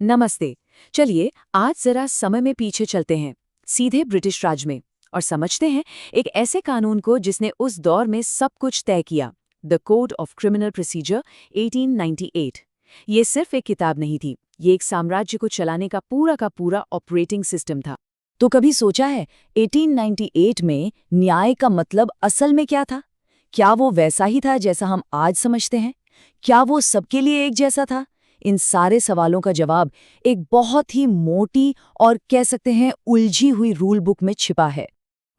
नमस्ते। चलिए आज जरा समय में पीछे चलते हैं, सीधे ब्रिटिश राज में, और समझते हैं एक ऐसे कानून को जिसने उस दौर में सब कुछ तय किया। The code of criminal procedure 1898। ये सिर्फ एक किताब नहीं थी, ये एक साम्राज्य को चलाने का पूरा ऑपरेटिंग सिस्टम था। तो कभी सोचा है 1898 में न्याय का मतलब असल में क्या था? क्या वो वैसा ही था जैसा हम आज समझते हैं? क्या वो सबके लिए एक जैसा था? इन सारे सवालों का जवाब एक बहुत ही मोटी और कह सकते हैं उलझी हुई रूल बुक में छिपा है।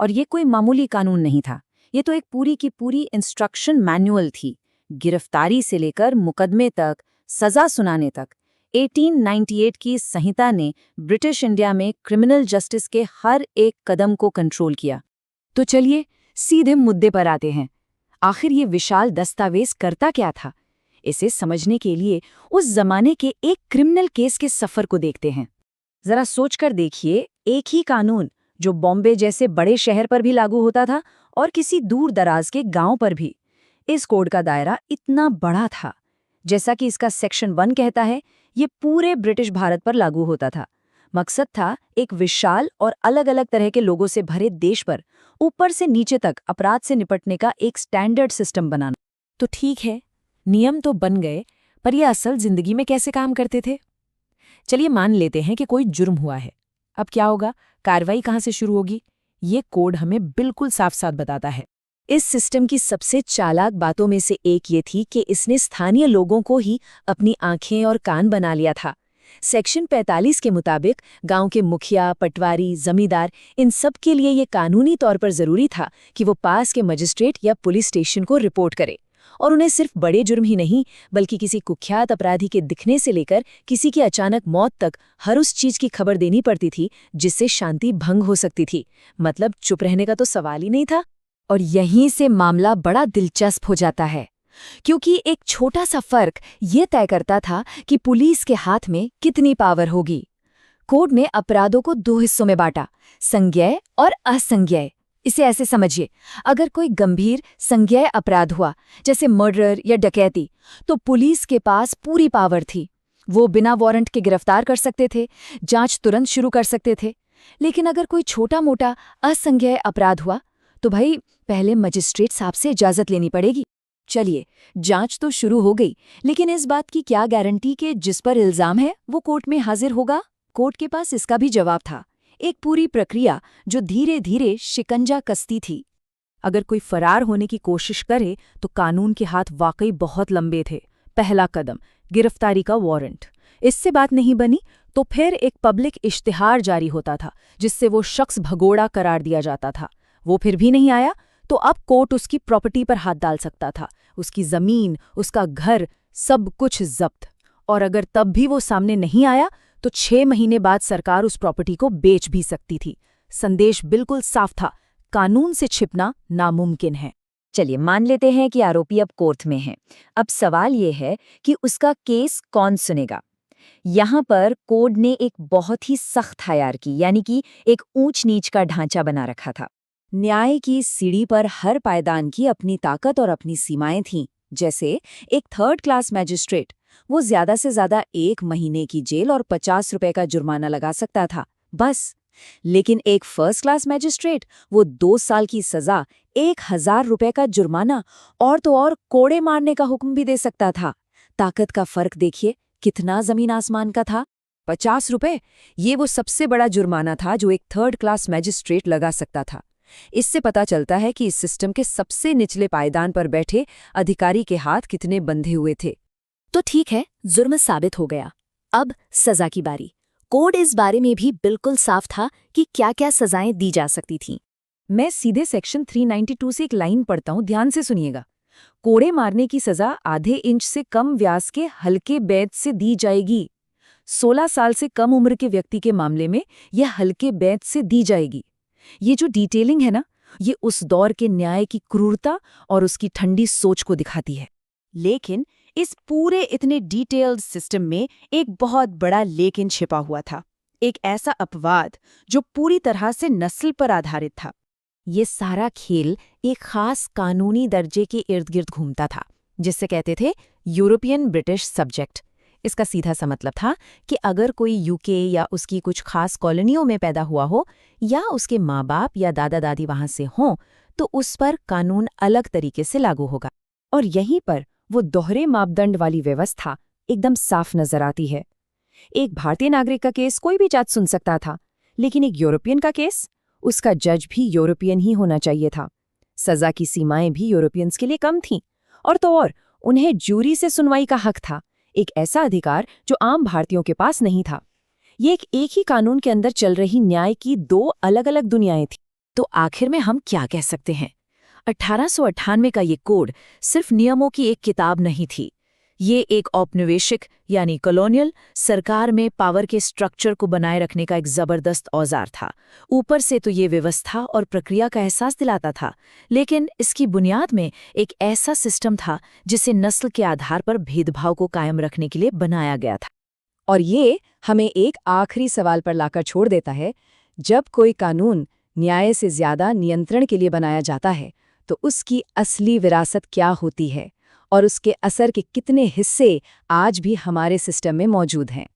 और ये कोई मामूली कानून नहीं था, ये तो एक पूरी की पूरी इंस्ट्रक्शन मैनुअल थी। गिरफ्तारी से लेकर मुकदमे तक, सजा सुनाने तक 1898 की संहिता ने ब्रिटिश इंडिया में क्रिमिनल जस्टिस के हर एक कदम को कंट्रोल किया। तो चलिए सीधे मुद्दे पर आते हैं। आखिर ये विशाल दस्तावेज करता क्या था? इसे समझने के लिए उस जमाने के एक क्रिमिनल केस के सफर को देखते हैं। जरा सोचकर देखिए, एक ही कानून जो बॉम्बे जैसे बड़े शहर पर भी लागू होता था और किसी दूर दराज के गांव पर भी। इस कोड का दायरा इतना बड़ा था, जैसा कि इसका सेक्शन 1 कहता है, ये पूरे ब्रिटिश भारत पर लागू होता था। मकसद था एक विशाल और अलग अलग तरह के लोगों से भरे देश पर ऊपर से नीचे तक अपराध से निपटने का एक स्टैंडर्ड सिस्टम बनाना। तो ठीक है, नियम तो बन गए, पर यह असल जिंदगी में कैसे काम करते थे? चलिए मान लेते हैं कि कोई जुर्म हुआ है। अब क्या होगा? कार्रवाई कहाँ से शुरू होगी? ये कोड हमें बिल्कुल साफ साफ बताता है। इस सिस्टम की सबसे चालाक बातों में से एक ये थी कि इसने स्थानीय लोगों को ही अपनी आंखें और कान बना लिया था। सेक्शन 45 के मुताबिक गांव के मुखिया, पटवारी, जमींदार, इन सब के लिए ये कानूनी तौर पर जरूरी था कि वो पास के मजिस्ट्रेट या पुलिस स्टेशन को रिपोर्ट करे। और उन्हें सिर्फ बड़े जुर्म ही नहीं, बल्कि किसी कुख्यात अपराधी के दिखने से लेकर किसी की अचानक मौत तक हर उस चीज की खबर देनी पड़ती थी जिससे शांति भंग हो सकती थी। मतलब चुप रहने का तो सवाल ही नहीं था। और यहीं से मामला बड़ा दिलचस्प हो जाता है, क्योंकि एक छोटा सा फर्क ये तय करता था कि पुलिस के हाथ में कितनी पावर होगी। कोड ने अपराधों को 2 हिस्सों में बांटा, संज्ञेय और असंज्ञेय। इसे ऐसे समझिए, अगर कोई गंभीर संज्ञेय अपराध हुआ, जैसे मर्डर या डकैती, तो पुलिस के पास पूरी पावर थी। वो बिना वारंट के गिरफ्तार कर सकते थे, जांच तुरंत शुरू कर सकते थे। लेकिन अगर कोई छोटा मोटा असंज्ञेय अपराध हुआ, तो भाई पहले मजिस्ट्रेट साहब से इजाजत लेनी पड़ेगी। चलिए, जांच तो शुरू हो गई, लेकिन इस बात की क्या गारंटी कि जिस पर इल्जाम है वो कोर्ट में हाजिर होगा? कोर्ट के पास इसका भी जवाब था, एक पूरी प्रक्रिया जो धीरे धीरे शिकंजा कसती थी। अगर कोई फरार होने की कोशिश करे तो कानून के हाथ वाकई बहुत लंबे थे। पहला कदम, गिरफ्तारी का वारंट। इससे बात नहीं बनी तो फिर एक पब्लिक इश्तिहार जारी होता था, जिससे वो शख्स भगोड़ा करार दिया जाता था। वो फिर भी नहीं आया तो अब कोर्ट उसकी प्रॉपर्टी पर हाथ डाल सकता था, उसकी जमीन, उसका घर, सब कुछ जब्त। और अगर तब भी वो सामने नहीं आया तो 6 महीने बाद सरकार उस प्रॉपर्टी को बेच भी सकती थी। संदेश बिल्कुल साफ था, कानून से छिपना नामुमकिन है। चलिए मान लेते हैं कि आरोपी अब कोर्ट में है। अब सवाल ये है कि उसका केस कौन सुनेगा। यहाँ पर कोड ने एक बहुत ही सख्त हायरार्की, यानी कि एक ऊंच नीच का ढांचा बना रखा था। न्याय की सीढ़ी पर हर पायदान की अपनी ताकत और अपनी सीमाएं थीं। जैसे एक 3rd क्लास मैजिस्ट्रेट, वो ज्यादा से ज्यादा 1 महीने की जेल और 50 रुपए का जुर्माना लगा सकता था, बस। लेकिन एक 1st क्लास मैजिस्ट्रेट, वो 2 साल की सजा, 1000 रुपए का जुर्माना और तो और कोड़े मारने का हुक्म भी दे सकता था। ताकत का फर्क देखिए, कितना जमीन आसमान का था। 50 रुपए, ये वो सबसे बड़ा जुर्माना था जो एक 3rd क्लास मैजिस्ट्रेट लगा सकता था। इससे पता चलता है कि इस सिस्टम के सबसे निचले पायदान पर बैठे अधिकारी के हाथ कितने बंधे हुए थे। तो ठीक है, जुर्म साबित हो गया। अब सजा की बारी। कोड इस बारे में भी बिल्कुल साफ था कि क्या-क्या सजाएं दी जा सकती थीं। मैं सीधे सेक्शन 392 से एक लाइन पढ़ता हूं, ध्यान से सुनिएगा। कोड़े मारने की सजा आधे इंच से कम व्यास के हल्के बेत से दी जाएगी। 16 साल से कम उम्र के व्यक्ति के मामले में यह हल्के बेत से दी जाएगी। ये जो डिटेलिंग है ना, ये उस दौर के न्याय की क्रूरता और उसकी ठंडी सोच को दिखाती है। लेकिन इस पूरे इतने डिटेल्ड सिस्टम में एक बहुत बड़ा लेकिन छिपा हुआ था, एक ऐसा अपवाद जो पूरी तरह से नस्ल पर आधारित था। ये सारा खेल एक खास कानूनी दर्जे के इर्द गिर्द घूमता था, जिसे कहते थे यूरोपियन ब्रिटिश सब्जेक्ट। इसका सीधा सा मतलब था कि अगर कोई यूके या उसकी कुछ खास कॉलोनियों में पैदा हुआ हो या उसके माँ बाप या दादा दादी वहां से हों, तो उस पर कानून अलग तरीके से लागू होगा। और यहीं पर वो दोहरे मापदंड वाली व्यवस्था एकदम साफ नजर आती है। एक भारतीय नागरिक का केस कोई भी जज सुन सकता था, लेकिन एक यूरोपियन का केस, उसका जज भी यूरोपियन ही होना चाहिए था। सजा की सीमाएं भी यूरोपियंस के लिए कम थीं, और तो और उन्हें जूरी से सुनवाई का हक था, एक ऐसा अधिकार जो आम भारतीयों के पास नहीं था। ये एक ही कानून के अंदर चल रही न्याय की दो अलग अलग दुनियाएं थीं। तो आखिर में हम क्या कह सकते हैं? 1898 का ये कोड सिर्फ नियमों की एक किताब नहीं थी। ये एक औपनिवेशिक यानी कॉलोनियल सरकार में पावर के स्ट्रक्चर को बनाए रखने का एक जबरदस्त औजार था। ऊपर से तो ये व्यवस्था और प्रक्रिया का एहसास दिलाता था, लेकिन इसकी बुनियाद में एक ऐसा सिस्टम था जिसे नस्ल के आधार पर भेदभाव को कायम रखने के लिए बनाया गया था। और ये हमें एक आखिरी सवाल पर लाकर छोड़ देता है। जब कोई कानून न्याय से ज्यादा नियंत्रण के लिए बनाया जाता है, तो उसकी असली विरासत क्या होती है और उसके असर के कितने हिस्से आज भी हमारे सिस्टम में मौजूद हैं?